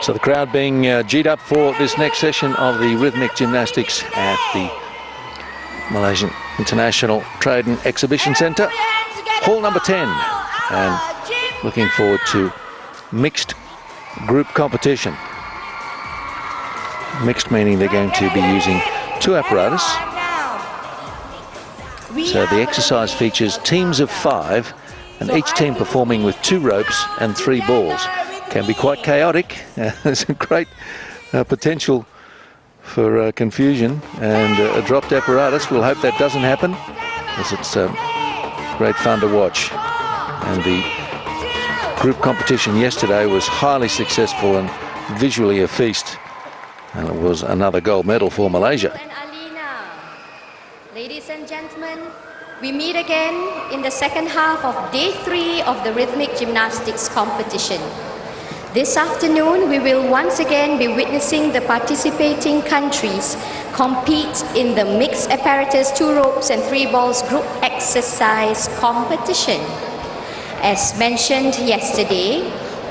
So the crowd being G'd up for this next session of the rhythmic gymnastics at the Malaysian International Trade and Exhibition Centre, hall number 10, and looking forward to mixed group competition. Mixed meaning they're going to be using 2 apparatus. So the exercise features teams of 5, and each team performing with 2 ropes and 3 balls. Can be quite chaotic. There's a great potential for confusion and a dropped apparatus. We'll hope that doesn't happen, as it's great fun to watch. And the group competition yesterday was highly successful and visually a feast. And it was another gold medal for Malaysia. Ladies and gentlemen, we meet again in the second half of day 3 of the rhythmic gymnastics competition. This afternoon, we will once again be witnessing the participating countries compete in the mixed apparatus 2 ropes and 3 balls group exercise competition. As mentioned yesterday,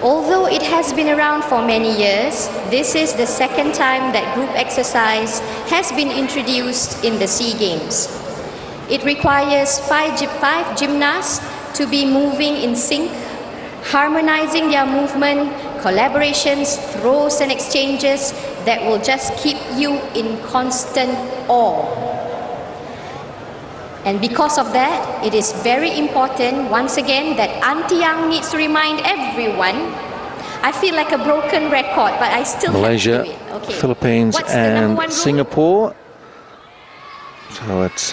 although it has been around for many years, this is the second time that group exercise has been introduced in the SEA Games. It requires 5 gymnasts to be moving in sync, harmonizing their movement, collaborations, throws and exchanges that will just keep you in constant awe. And because of that, it is very important, once again, that Auntie Yang needs to remind everyone. I feel like a broken record, but I still Malaysia, have to do it. Okay. Philippines and Singapore. So it's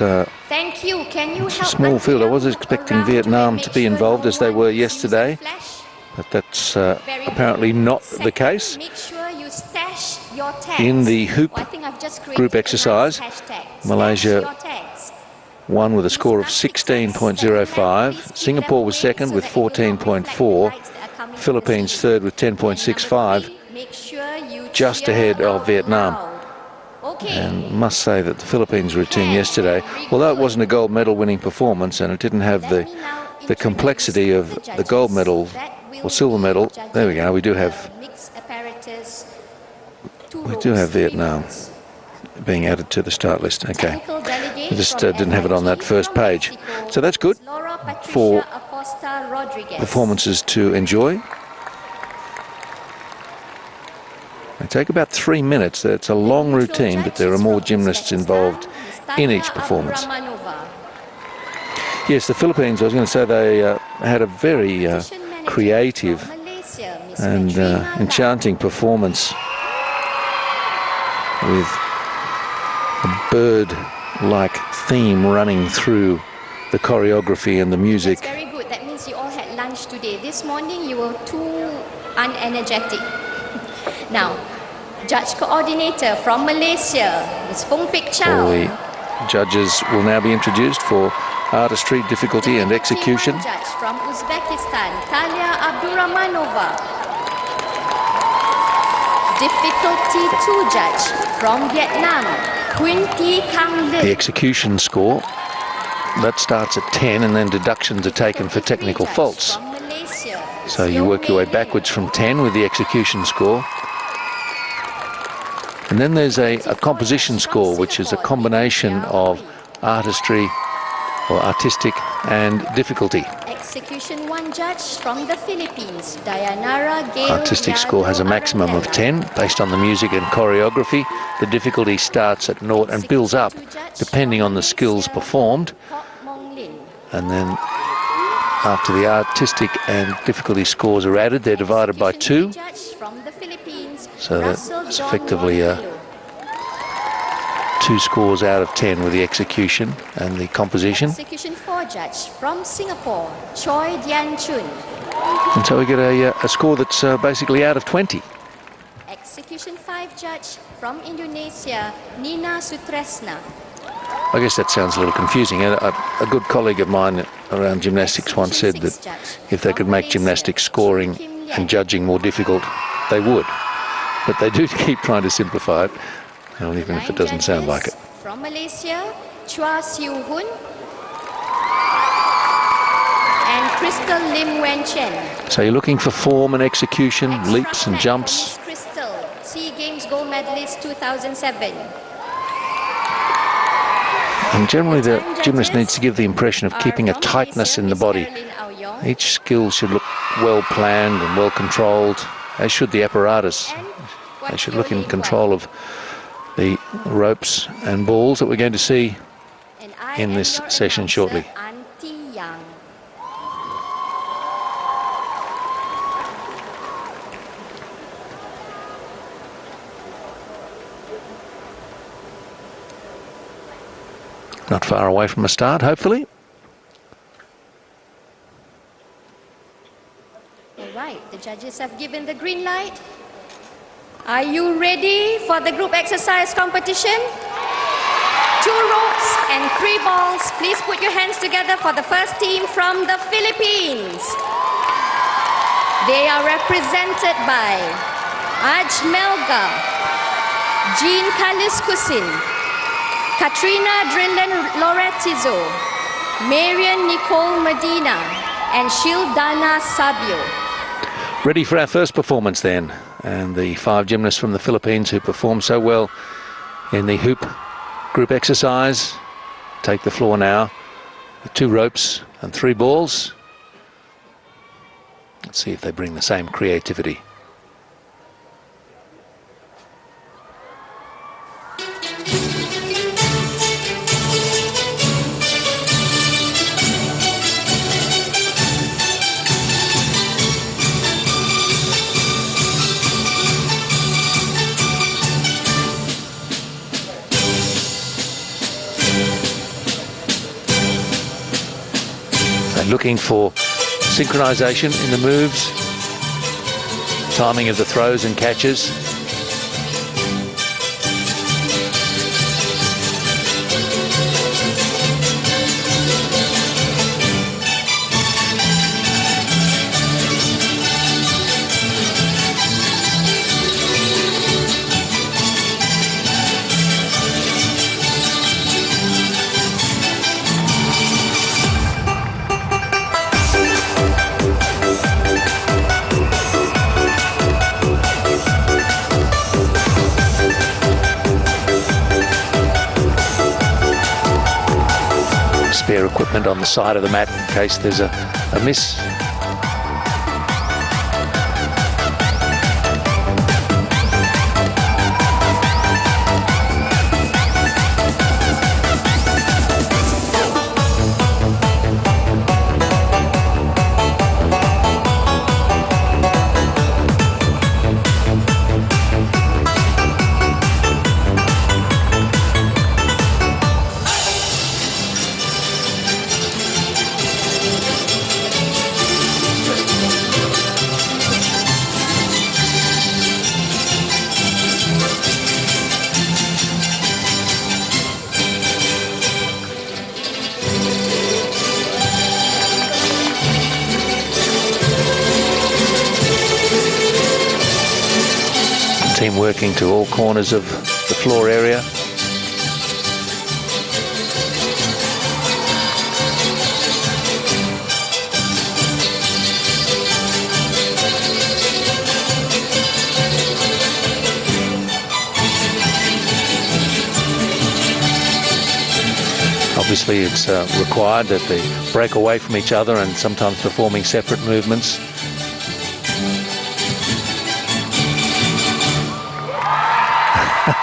thank you. Can you a help small field. I was expecting Vietnam to be involved as they were yesterday, but that's apparently not the case. Make sure you stash your tags. In the hoop group exercise, Malaysia won with a score of 16.05. Singapore was second with 14.4. Philippines third with 10.65, just ahead of Vietnam. And must say that the Philippines routine yesterday, although it wasn't a gold medal winning performance and it didn't have the complexity of the gold medal or silver medal, there we go, we do have Vietnam being added to the start list. Okay, we just didn't have it on that first page. So that's good for performances to enjoy. They take about 3 minutes. It's a long routine, but there are more gymnasts involved in each performance. Yes, the Philippines, I was going to say, they had a very creative and enchanting performance with a bird-like theme running through the choreography and the music. That's very good. That means you all had lunch today. This morning you were too unenergetic. Now, judge coordinator from Malaysia, Ms. Fung Pik Chow. All the judges will now be introduced for artistry, difficulty and execution. Judge from Uzbekistan, Talia Abdurrahmanova. Difficulty 2 judge from Vietnam, Queen Thi Cang Lin. The execution score, that starts at 10 and then deductions are taken for technical faults. So you work your way backwards from 10 with the execution score. And then there's a composition score, which is a combination of artistry or artistic and difficulty. Execution 1 judge from the Philippines, Dayanara Gail. Artistic score has a maximum of 10 based on the music and choreography. The difficulty starts at 0 and builds up depending on the skills performed. And then after the artistic and difficulty scores are added, they're divided by 2. So that's effectively 2 scores out of 10 with the execution and the composition. Execution 4 judge from Singapore, Choi Dian Chun. And so we get a score that's basically out of 20. Execution 5 judge from Indonesia, Nina Sutresna. I guess that sounds a little confusing. A good colleague of mine around gymnastics once said that if they could make gymnastics scoring and judging more difficult, they would. But they do keep trying to simplify it, even if it doesn't sound like it. From Malaysia, Chua Siu Hun and Crystal Lim Wen Chen. So you're looking for form and execution, leaps and jumps. Games gold medalist 2007. And generally the gymnast needs to give the impression of keeping a tightness in the body. Each skill should look well planned and well controlled, as should the apparatus. They should look in control of the ropes and balls that we're going to see in this session shortly. Not far away from a start, hopefully. All right, the judges have given the green light. Are you ready for the group exercise competition? 2 ropes and 3 balls. Please put your hands together for the first team from the Philippines. They are represented by Ajmelga, Jean Kaliskusin, Katrina Drillen Loretizo, Marian Nicole Medina, and Shildana Sabio. Ready for our first performance then. And the 5 gymnasts from the Philippines who performed so well in the hoop group exercise take the floor now with 2 ropes and 3 balls. Let's see if they bring the same creativity. Looking for synchronization in the moves, timing of the throws and catches. Spare equipment on the side of the mat in case there's a miss. Team working to all corners of the floor area. Obviously it's required that they break away from each other and sometimes performing separate movements.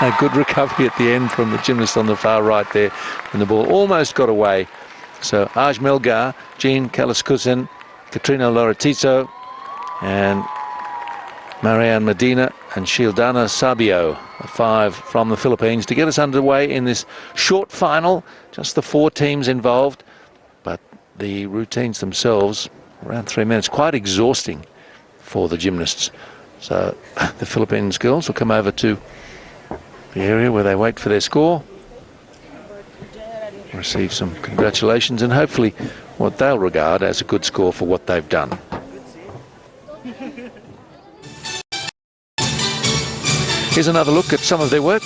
A good recovery at the end from the gymnast on the far right there, and the ball almost got away. So Ajmelga, Jean Kaliskusin, Katrina Loretizo, and Marianne Medina and Shildana Sabio, 5 from the Philippines, to get us underway in this short final. Just the 4 teams involved, but the routines themselves, around 3 minutes, quite exhausting for the gymnasts. So the Philippines girls will come over to the area where they wait for their score, receive some congratulations, and hopefully what they'll regard as a good score for what they've done. Here's another look at some of their work.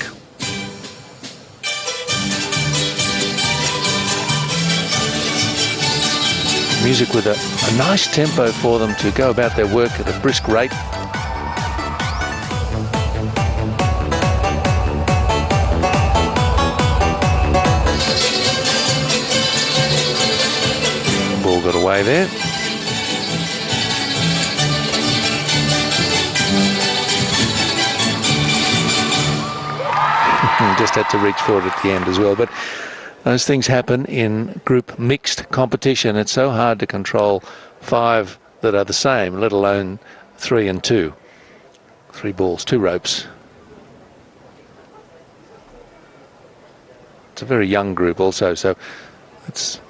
Music with a nice tempo for them to go about their work at a brisk rate. got away there. Just had to reach for it at the end as well. But those things happen in group mixed competition. It's so hard to control 5 that are the same, let alone 3 and 2. 3 balls, 2 ropes. It's a very young group also, so let's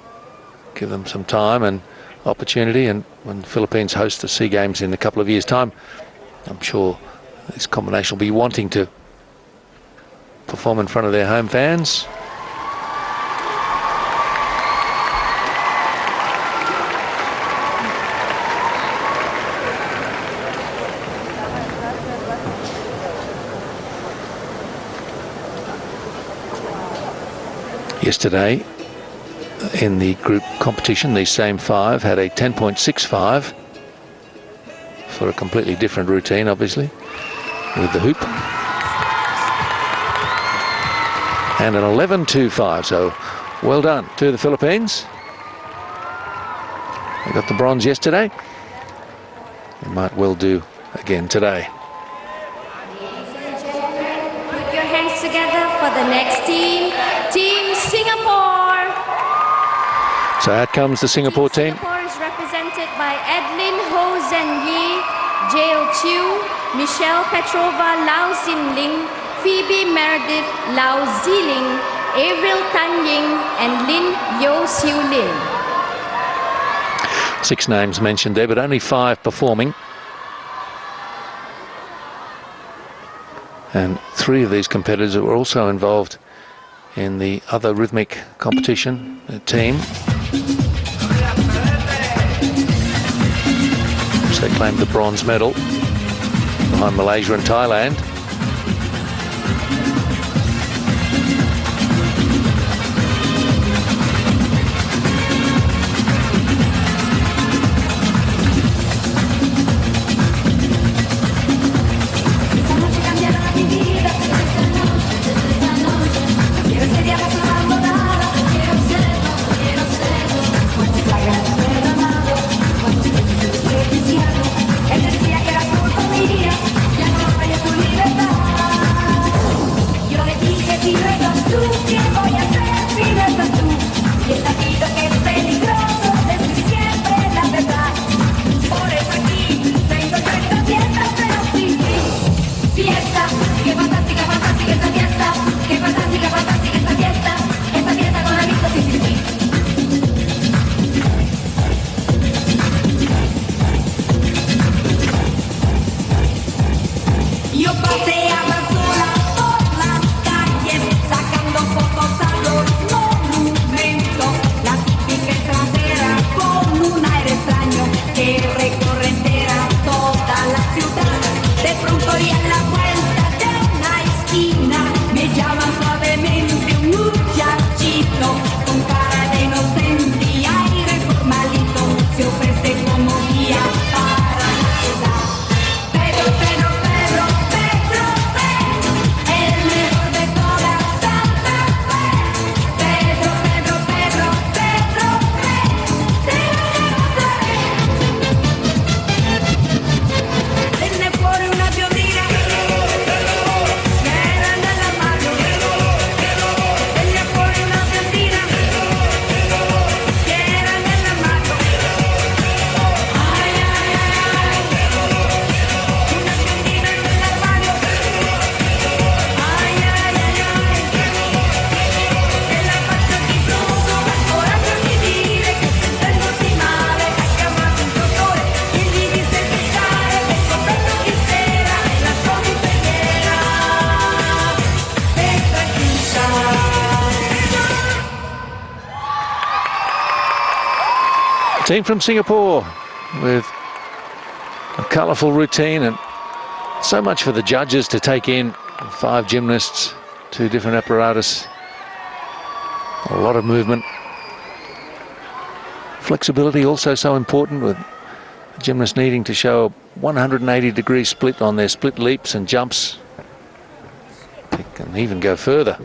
give them some time and opportunity. And when the Philippines host the SEA Games in a couple of years' time, I'm sure this combination will be wanting to perform in front of their home fans. Yesterday, in the group competition, these same 5 had a 10.65 for a completely different routine, obviously, with the hoop. And an 11.25, so well done to the Philippines. They got the bronze yesterday. They might well do again today. Ladies and gentlemen, put your hands together for the next team, Team Singapore. So out comes the Singapore team. Singapore is represented by Adeline Ho Zhen Yi, Jael Chiu, Michelle Petrova, Lau Xin Ling, Phoebe Meredith, Lau Ziling, Avril Tan Ying, and Lin Yo Siu Lin. 6 names mentioned there, but only 5 performing. And 3 of these competitors were also involved in the other rhythmic competition team. So they claimed the bronze medal behind Malaysia and Thailand. Team from Singapore with a colourful routine, and so much for the judges to take in. 5 gymnasts, 2 different apparatus, a lot of movement. Flexibility also so important, with the gymnasts needing to show a 180-degree split on their split leaps and jumps. They can even go further.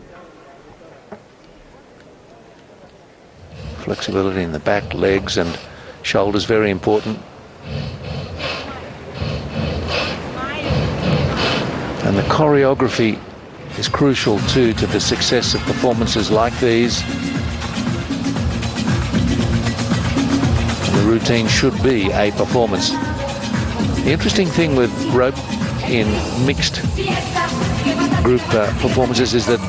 Flexibility in the back, legs, and shoulders very important. And the choreography is crucial too to the success of performances like these. And the routine should be a performance. The interesting thing with rope in mixed group performances is that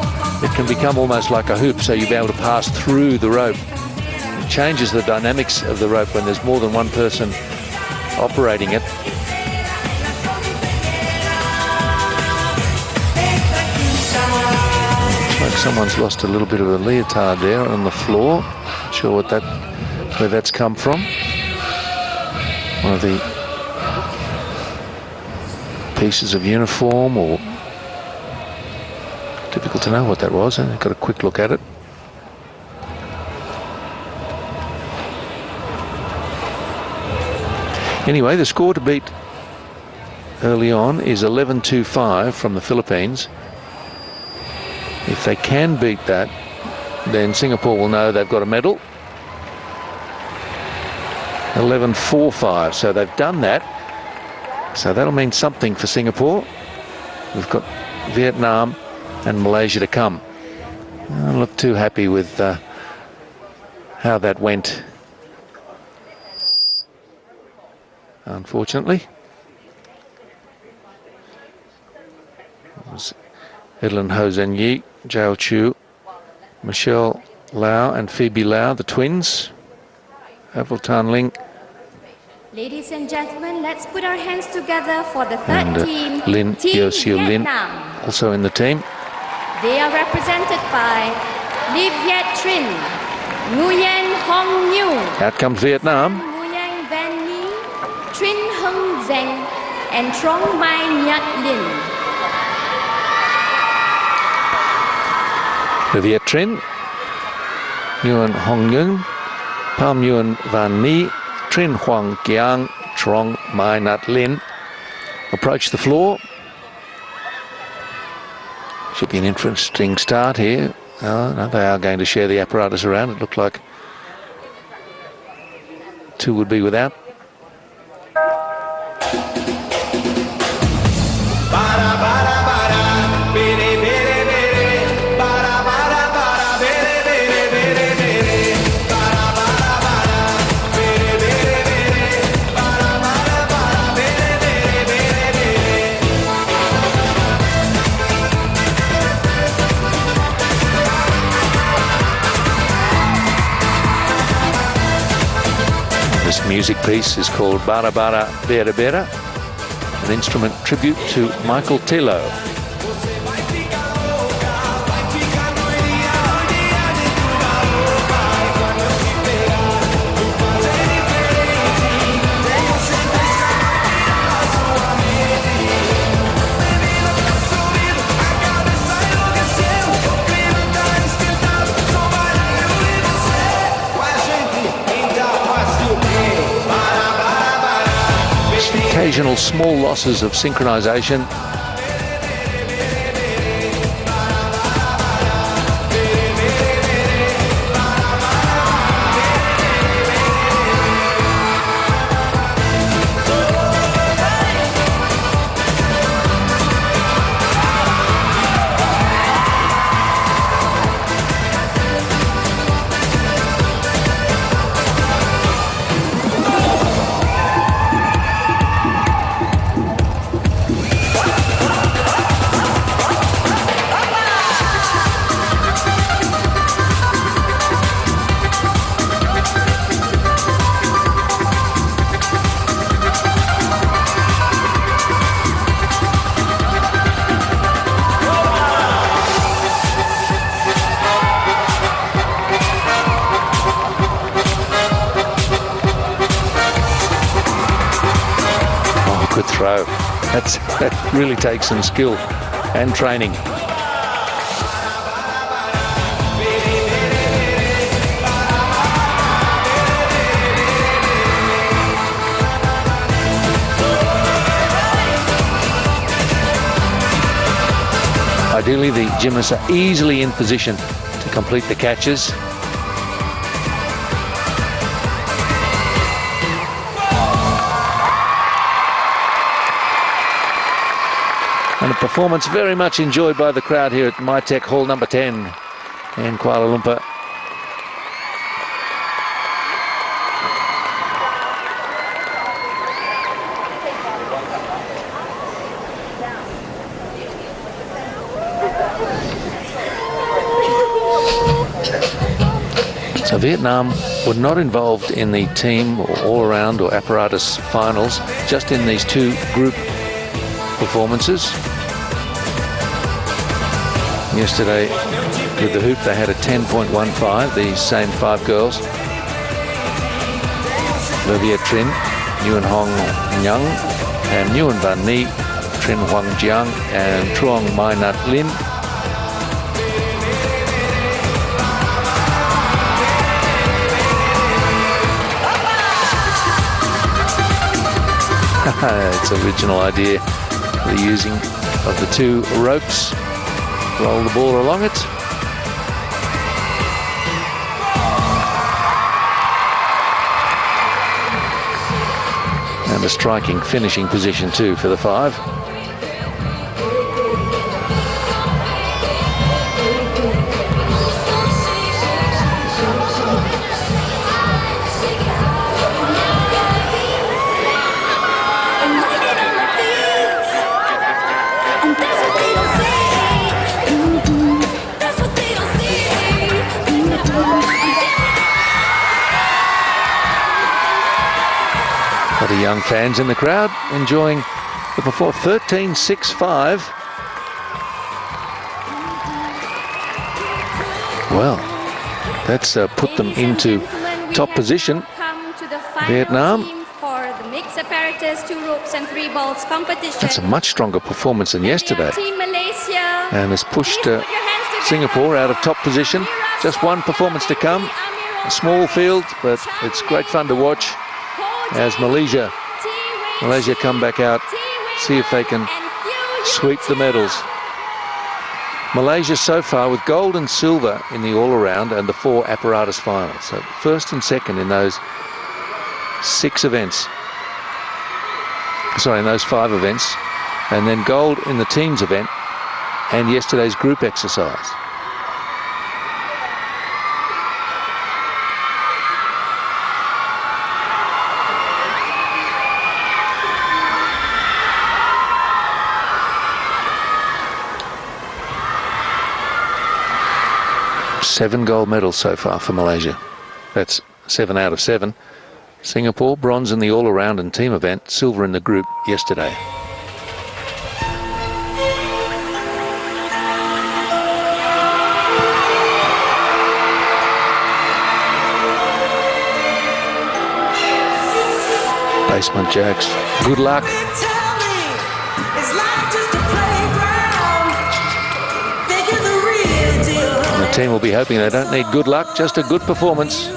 it can become almost like a hoop, so you'll be able to pass through the rope. It changes the dynamics of the rope when there's more than one person operating it. Looks like someone's lost a little bit of a leotard there on the floor. Not sure where that's come from. One of the pieces of uniform, or difficult to know what that was. I've got a quick look at it. Anyway, the score to beat early on is 11-5 from the Philippines. If they can beat that, then Singapore will know they've got a medal. 11-4-5, so they've done that. So that'll mean something for Singapore. We've got Vietnam and Malaysia to come. I don't look too happy with how that went, unfortunately. It was Edelyn Ho Zhen Yi, Zhao Chu, Michelle Lau and Phoebe Lau, the twins. Avril Tan Ling. Ladies and gentlemen, let's put our hands together for the third team, Lin Team Yo-Siu Lin, Vietnam. also in the team. They are represented by Liv Viet Trinh, Nguyen Hong Nhu, Out comes Vietnam. Nguyen Van Nhi, Trinh Hung Zeng, and Trong Mai Nhật Lin. The Viet Trinh, Nguyen Hong Nhu, Pham Nguyen Van Nhi, Trinh Hoang Kiang, Trong Mai Nhật Lin approach the floor. Should be an interesting start here. No, they are going to share the apparatus around. It looked like two would be without. This music piece is called Bara Bara Bera Bera, an instrument tribute to Michael Tilo. Occasional small losses of synchronization. Good throw. That really takes some skill and training. Ideally, the gymnasts are easily in position to complete the catches. And a performance very much enjoyed by the crowd here at MyTech Hall number 10 in Kuala Lumpur. So Vietnam were not involved in the team or all-around or apparatus finals, just in these two group performances. Yesterday with the hoop they had a 10.15, these same 5 girls. Livia Trin, Nguyen Hong Nhang and Nguyen Van Ni, Trin Huang Jiang and Truong Mai Nat Lin. It's an original idea, the using of the 2 ropes. Roll the ball along it. And a striking finishing position too for the 5. A lot of young fans in the crowd enjoying the performance. 13.65. Well, that's put them into top position. Vietnam. For the mixed apparatus, 2 ropes and 3 balls competition. That's a much stronger performance than yesterday. Team Malaysia. And has pushed Singapore out of top position. Just one performance to come. A small field, but it's great fun to watch as Malaysia come back out, see if they can sweep the medals. Malaysia so far with gold and silver in the all-around and the 4 apparatus finals. So first and second in those 6 events. Sorry, in those 5 events. And then gold in the teams event and yesterday's group exercise. Seven gold medals so far for Malaysia. That's 7 out of 7. Singapore, bronze in the all-around and team event, silver in the group yesterday. Basement jacks. Good luck. And the team will be hoping they don't need good luck, just a good performance.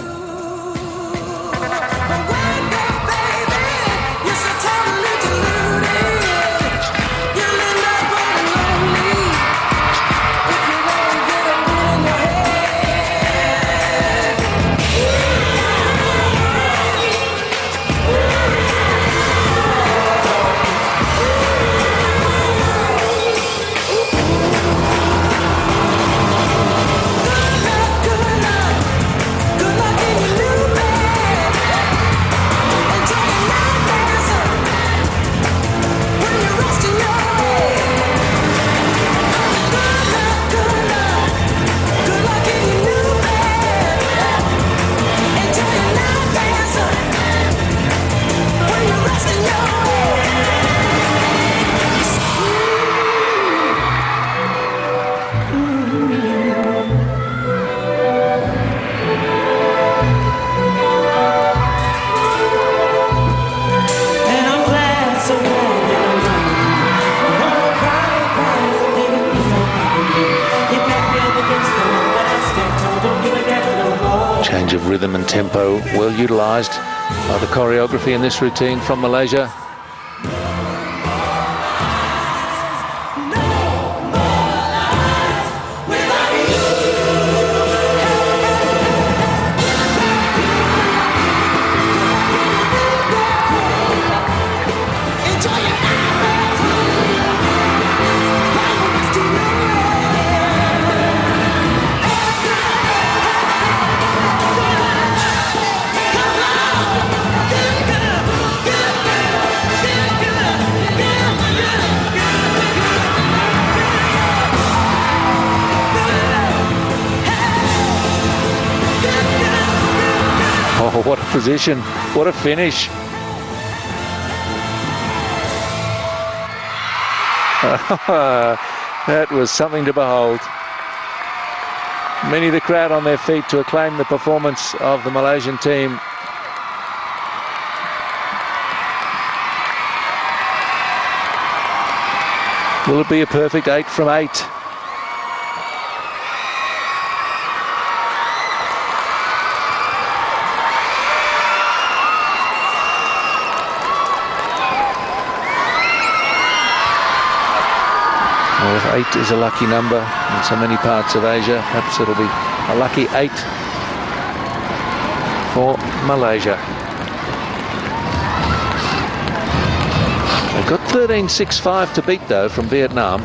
Change of rhythm and tempo, well utilised by the choreography in this routine from Malaysia. position. What a finish. That was something to behold. Many of the crowd on their feet to acclaim the performance of the Malaysian team. Will it be a perfect 8 from 8? Well, if 8 is a lucky number in so many parts of Asia, perhaps it'll be a lucky 8 for Malaysia. They've got 13.65 to beat, though, from Vietnam.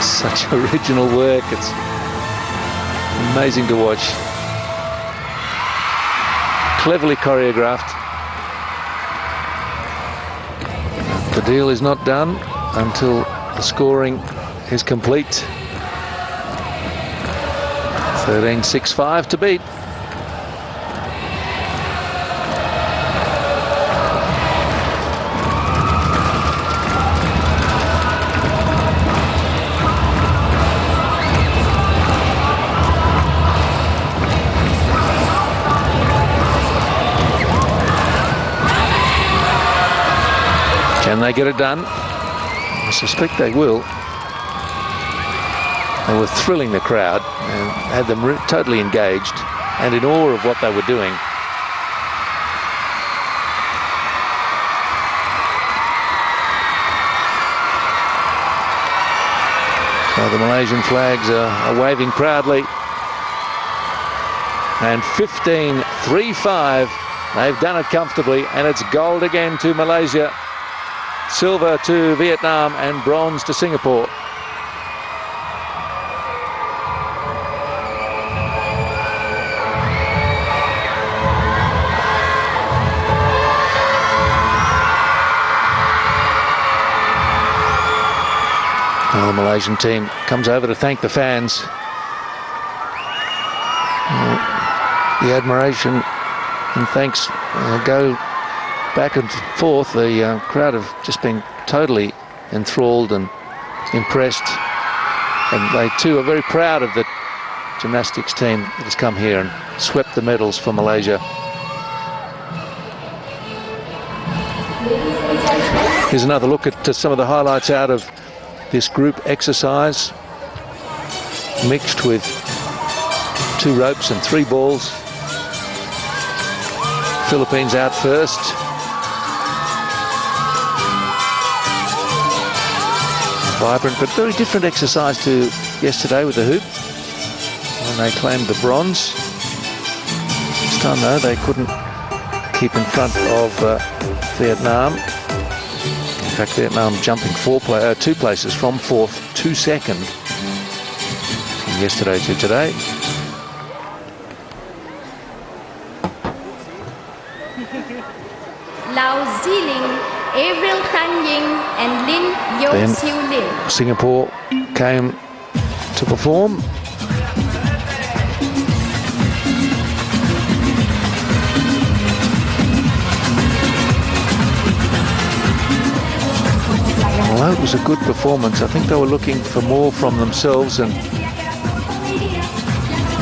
Such original work. It's amazing to watch. Cleverly choreographed. The deal is not done until the scoring is complete. 13.65 to beat. Can they get it done? I suspect they will. They were thrilling the crowd and had them totally engaged and in awe of what they were doing. So the Malaysian flags are waving proudly. And 15.35. They've done it comfortably, and it's gold again to Malaysia. Silver to Vietnam and bronze to Singapore. Now the Malaysian team comes over to thank the fans. The admiration and thanks go back and forth. The crowd have just been totally enthralled and impressed, and they too are very proud of the gymnastics team that has come here and swept the medals for Malaysia. Here's another look at some of the highlights out of this group exercise, mixed with 2 ropes and 3 balls. Philippines out first. Vibrant but very different exercise to yesterday with the hoop, when they claimed the bronze. This time though they couldn't keep in front of Vietnam. In fact, Vietnam jumping 2 places from 4th to 2nd from yesterday to today. Lau Ziling, Avril Tan Ying and Lin Yo Siu Lim. Singapore came to perform. Although it was a good performance, I think they were looking for more from themselves and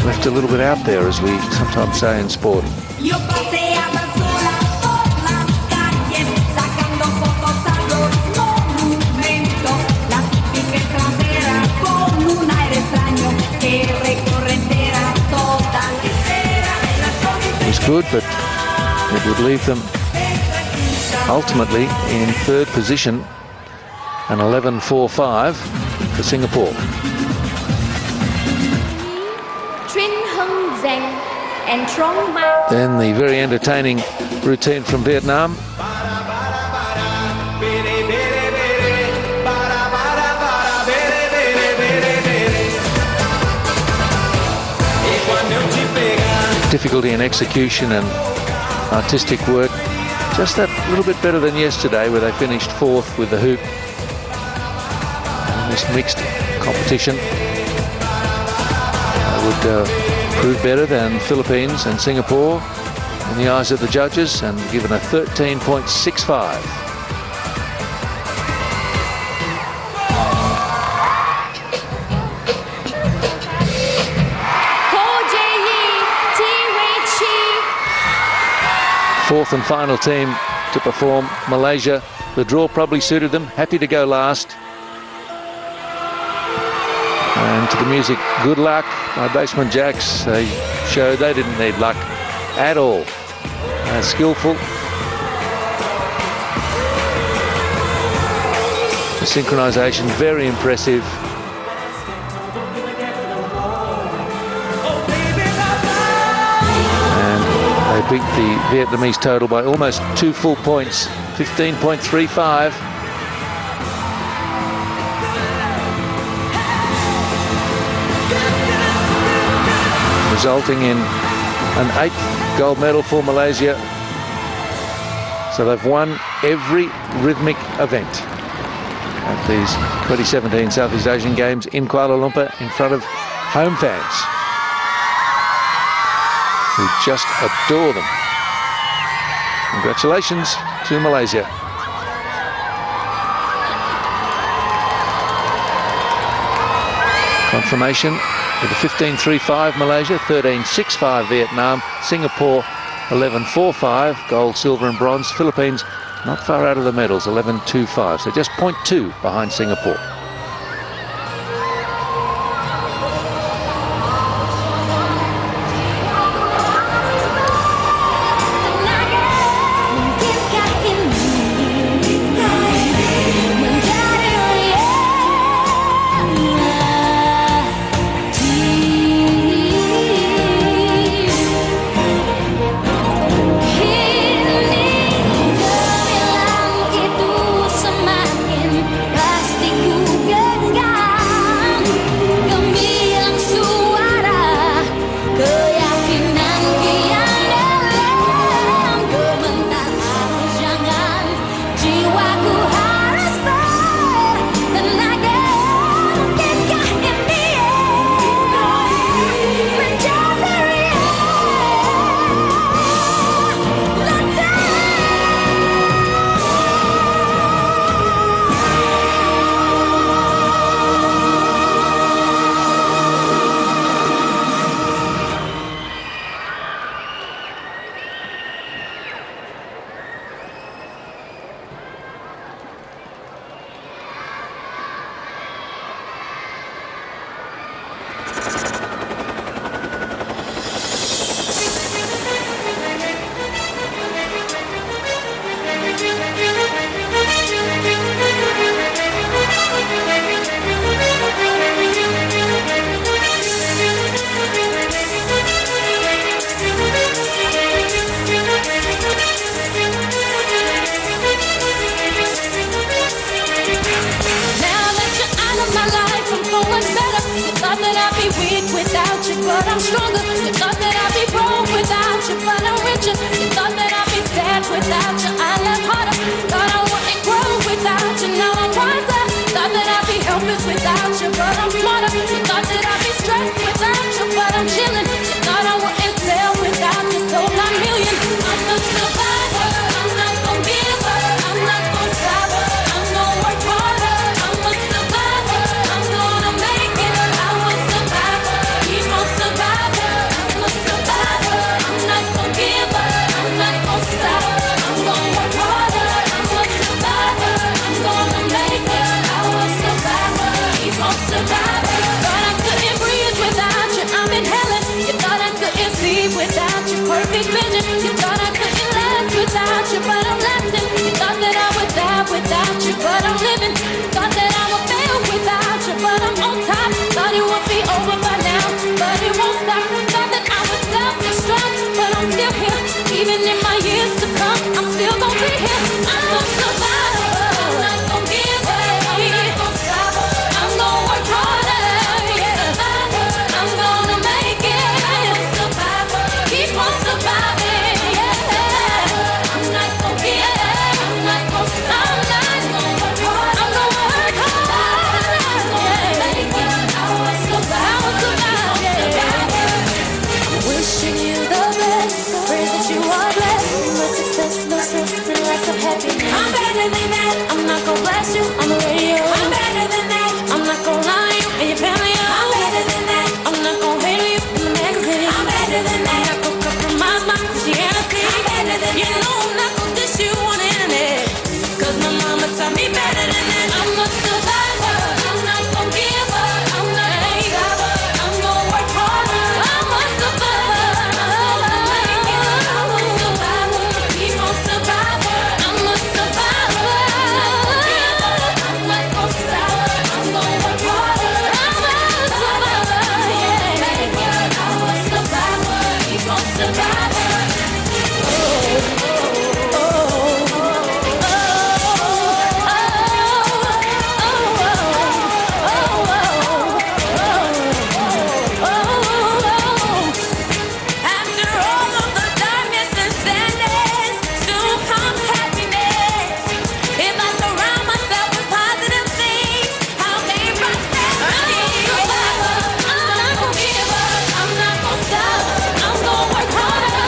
left a little bit out there, as we sometimes say in sport. It was good, but it would leave them ultimately in 3rd position, an 11.45 for Singapore. And Trong Ma. Then the very entertaining routine from Vietnam. difficulty in execution and artistic work. Just that little bit better than yesterday, where they finished 4th with the hoop in this mixed competition. They would prove better than Philippines and Singapore in the eyes of the judges, and given a 13.65. Fourth and final team to perform, Malaysia. The draw probably suited them, happy to go last. And to the music, good luck. My basement jacks, they showed they didn't need luck at all. Skillful. The synchronization, very impressive. They beat the Vietnamese total by almost 2 full points, 15.35. Resulting in an 8th gold medal for Malaysia. So they've won every rhythmic event at these 2017 Southeast Asian Games in Kuala Lumpur in front of home fans, who just adore them. Congratulations to Malaysia. Confirmation with a 15.35 Malaysia, 13.65 Vietnam, Singapore 11.45, gold, silver and bronze. Philippines not far out of the medals, 11.25, so just 0.2 behind Singapore. Keep You know I'm not gonna dish you on the internet, 'cause my mama taught me better than that. I'm a survivor, I'm not gonna give up, I'm not gonna stop, I'm gonna work harder. I'm a survivor, I'm a survivor, keep on survivor. I'm a survivor, I'm not gonna stop, I'm gonna work harder. I'm a survivor, yeah. I'm a survivor, keep on survivor. After all of the darkness and sadness, soon comes happiness. If I surround myself with positive things, I'll gain prosperity. I'm not gonna give up, I'm not gonna stop, I'm gonna work harder.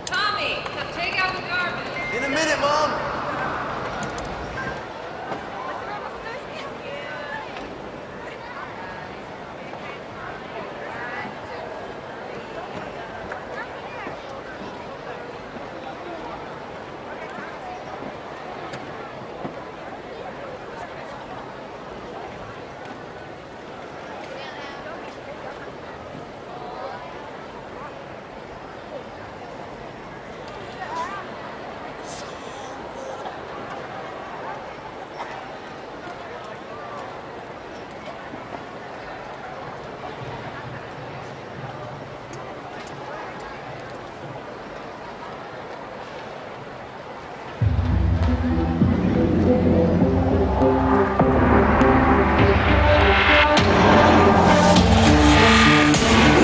Tommy, come take out the garbage. In a minute, Mom.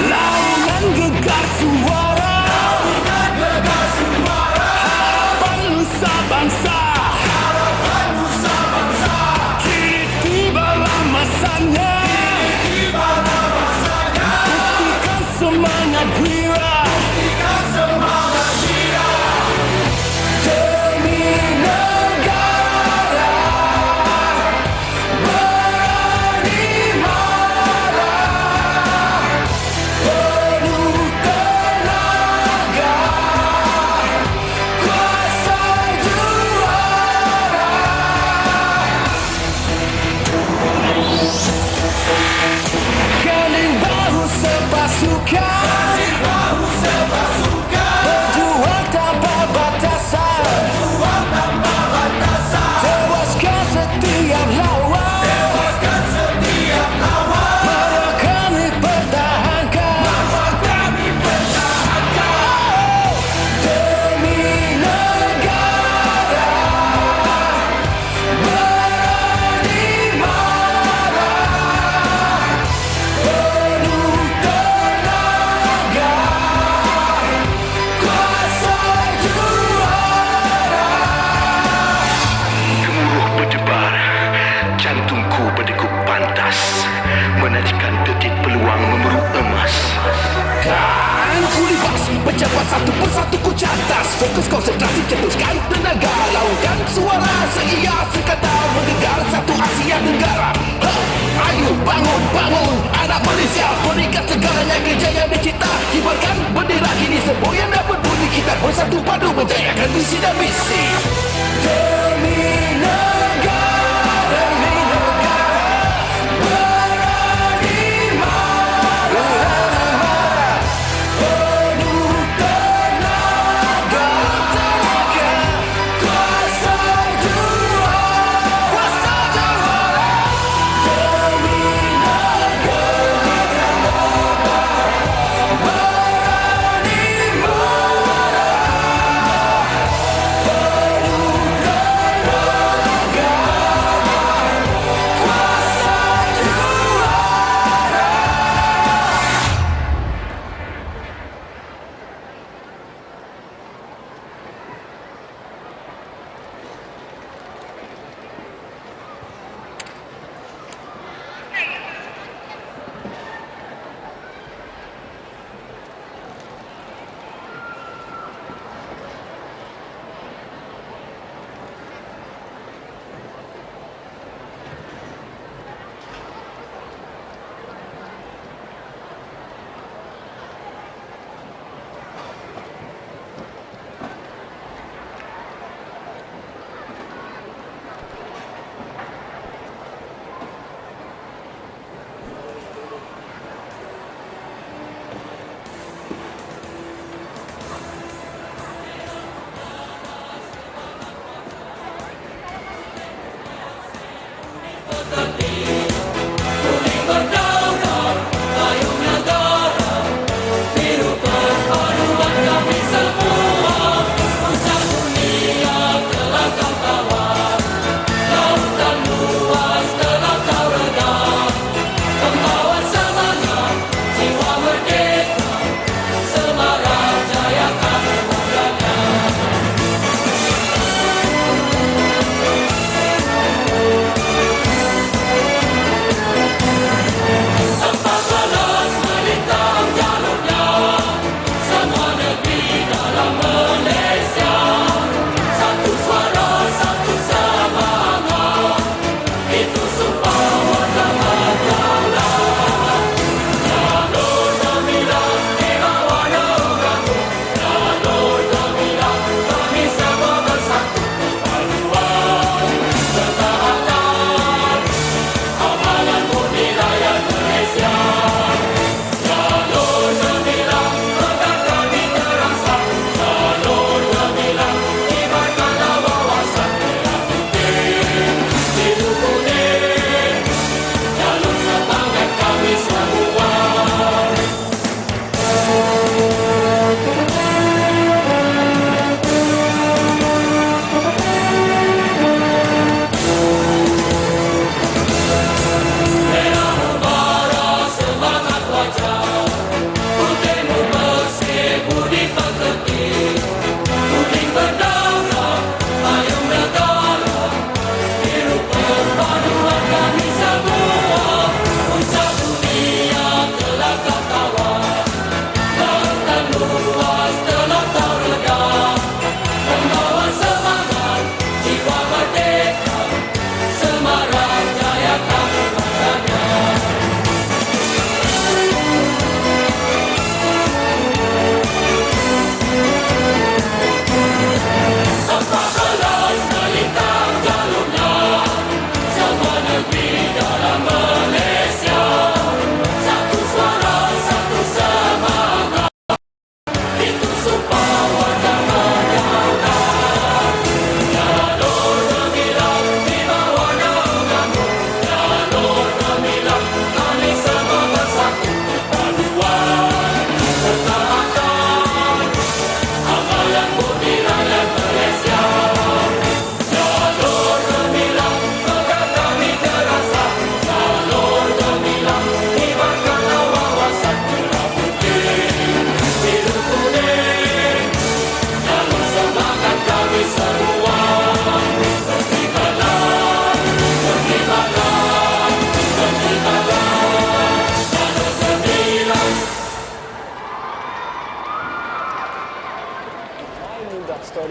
Launan gegar suara, harapan nusa bangsa. Kini tibalah masanya, buktikan semangat wira. Demi negara, berani marah, penuh tenaga, kuasa juara. Kening bahu sepasukan, berjuang tanpa batasan, tewaskan setiap lawan, malah kami pertahankan. Demi negara, berani marah, penuh tenaga, kuasa juara. Gemuruh berdebar, jantungku berdegup pantas, menantikan detik peluang memeruk emas. Kan ku libas, pejabat satu persatu ku catas, fokus konsentrasi cetuskan tenaga, laungkan suara seia sekata mendengar satu Asia Tenggara. Ayo bangun, bangun anak Malaysia, berikan segalanya kejayaan dicipta, kibarkan bendera kini semboyan dan berbunyi, kita bersatu padu menjayakan visi dan misi. Demi negara, berani marah, penuh tenaga, kuasa juara. Demi negara, berani marah, penuh tenaga,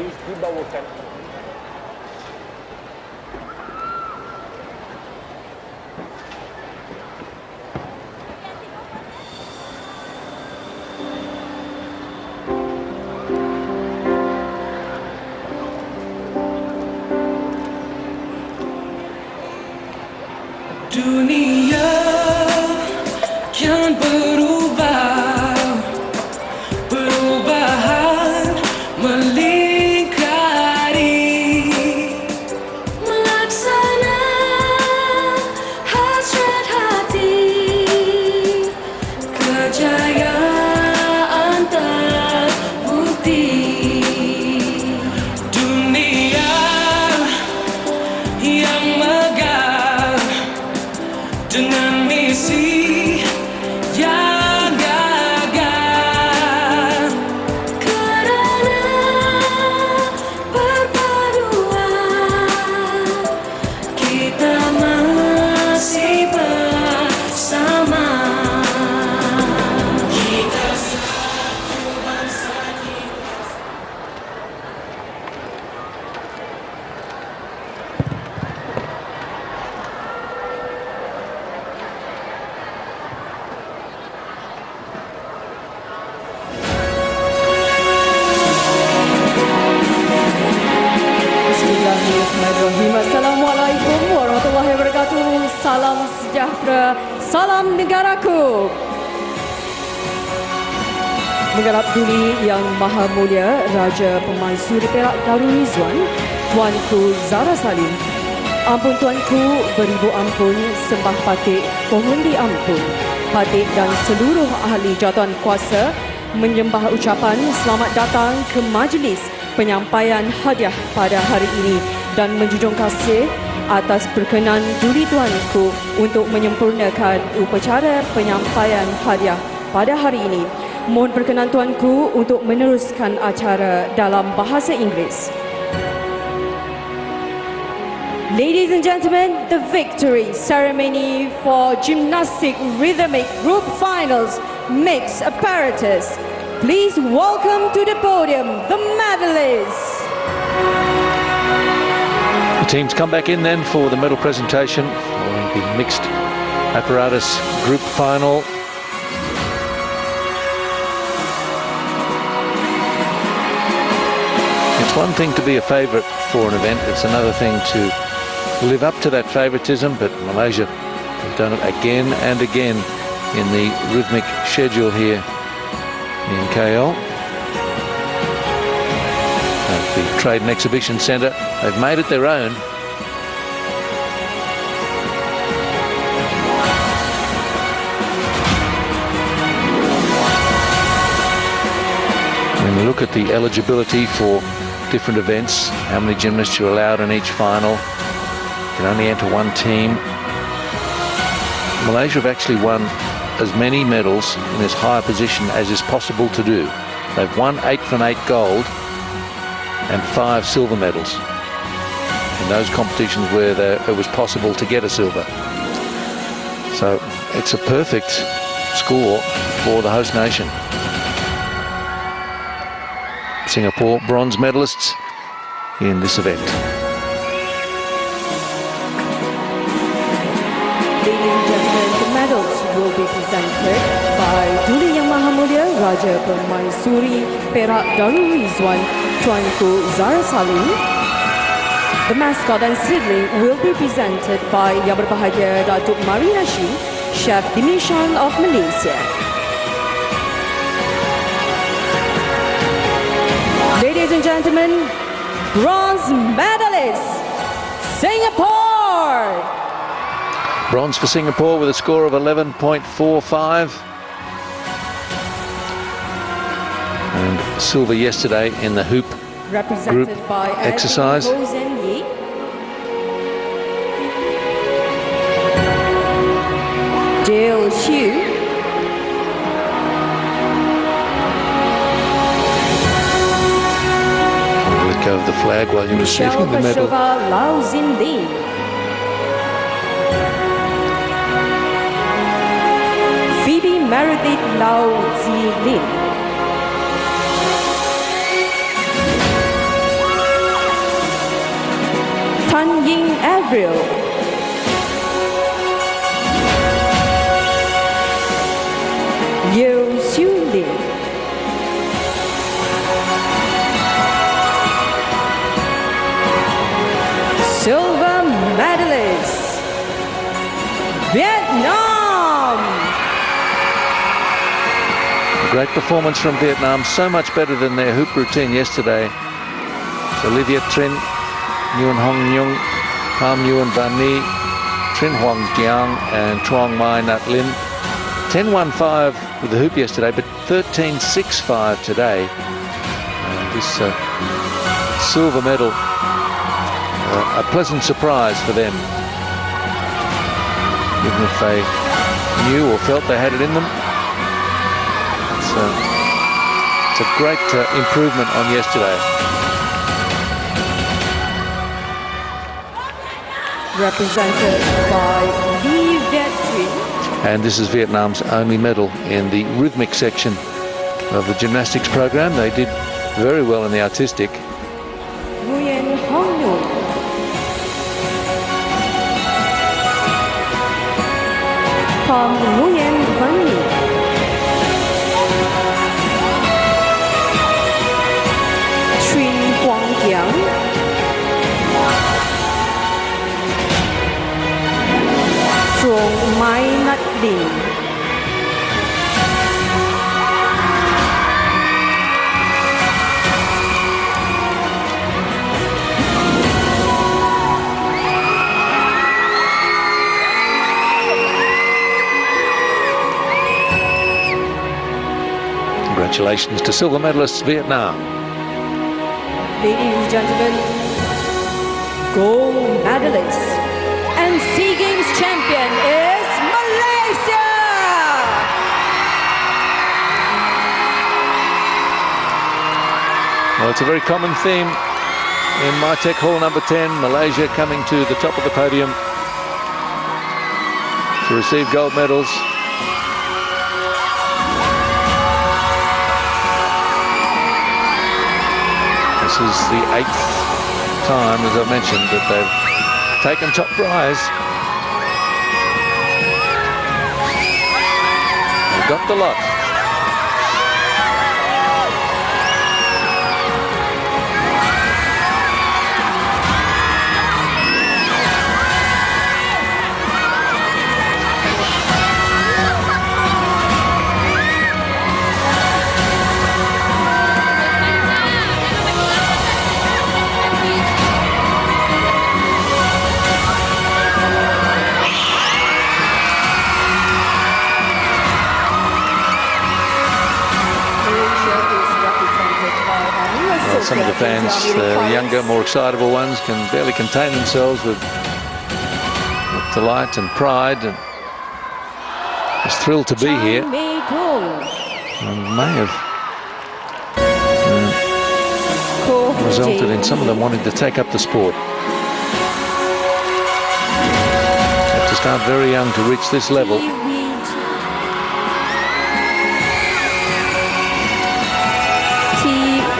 tenis dibawakan. Dunia kian berubah, perubahan melingkari, melaksana hasrat hati, kejayaan terbukti. Dunia yang megah dengan misi yang gagah, kerana perpaduan kita masih bersama. Kita satu bangsa kita. Bismillahirrahmanirrahim. Assalamualaikum warahmatullahi wabarakatuh. Salam sejahtera, salam negaraku. Menggarap Duli Yang Maha Mulia Raja Pemaisuri Perak Darul Rizwan, Tuanku Zara Salim. Ampun Tuanku, beribu ampun, sembah patik, pohon diampun. Patik dan seluruh ahli jawatan kuasa menyembah ucapan selamat datang ke majlis penyampaian hadiah pada hari ini dan menjunjung kasih atas perkenan Duli Tuanku untuk menyempurnakan upacara penyampaian hadiah pada hari ini. Mohon perkenan Tuanku untuk meneruskan acara dalam bahasa Inggeris. Ladies and gentlemen, the victory ceremony for Gymnastics Rhythmic Group Finals Mixed Apparatus. Please welcome to the podium the medalists. The teams come back in then for the medal presentation following the mixed apparatus group final. It's one thing to be a favourite for an event, it's another thing to live up to that favouritism, but Malaysia have done it again and again in the rhythmic schedule here in KL. At the Trade and Exhibition Centre, they've made it their own. When we look at the eligibility for different events, how many gymnasts are allowed in each final, you can only enter one team. Malaysia have actually won as many medals in as high a position as is possible to do. They've won 8 from 8 gold and 5 silver medals in those competitions where it was possible to get a silver. So it's a perfect score for the host nation. Singapore bronze medalists in this event. Ladies and gentlemen, the medals will be presented by Duli Yang Maha Mulia Raja Pemaisuri Perak Darul Rizwan, Tuanku Zara Salim. The mascot and seedling will be presented by Yang Berbahagia Datuk Mari Hashim, Chef Dimishan of Malaysia. Ladies and gentlemen, bronze medalists, Singapore! Bronze for Singapore with a score of 11.45. And silver yesterday in the hoop Represented group by exercise. Ho Zen Yi. Dale Hugh. Let go of the flag while you're Michelle receiving the medal. Pashova Lau Zin Lin. Phoebe Meredith Lau Zi Lin. Tan Ying Avril. Yeo Siu Lim. Silver medalist, Vietnam. A great performance from Vietnam, so much better than their hoop routine yesterday. So Olivia Trinh, Nguyen Hong Nhung, Pham Nguyen Van Ni, Trinh Hoang Giang and Truong Mai Nhat Lin. 10-1-5 with the hoop yesterday, but 13-6-5 today. This silver medal, a pleasant surprise for them. Even if they knew or felt they had it in them. It's a great improvement on yesterday. Represented by Li Viet Trinh. And this is Vietnam's only medal in the rhythmic section of the gymnastics program. They did very well in the artistic. Nguyen Hong Nhung. Pham Nguyen Van Ni. Trinh Hoang Giang. Truong Mai Nhat Lin. Congratulations to silver medalists Vietnam. Ladies and gentlemen, gold medalist and SEA Games champion is Malaysia! Well, it's a very common theme in MyTech Hall number 10, Malaysia coming to the top of the podium to receive gold medals. This is the 8th time, as I mentioned, that they've taken top prize. They've got the lot. Some of the fans, the younger, more excitable ones, can barely contain themselves with delight and pride, and just thrilled to be here. And may have resulted in some of them wanting to take up the sport. Have to start very young to reach this level.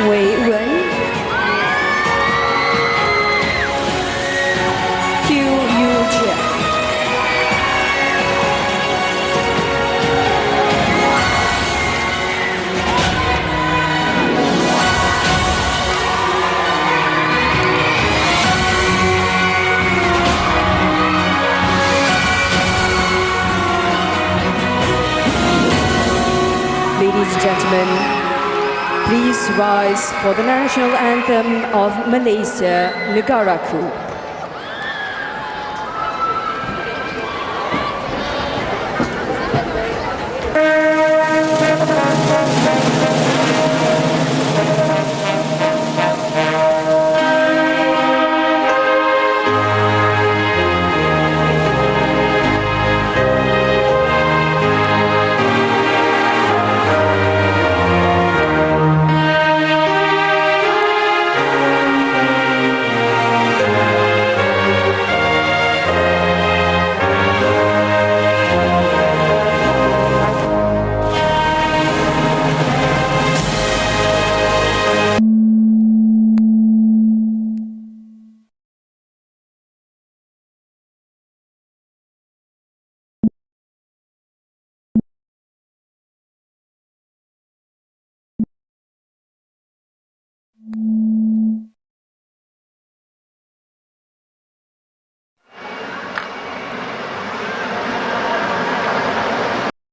Wei Wen, Q Yu Jie. Ladies and gentlemen, please rise for the national anthem of Malaysia, Negaraku.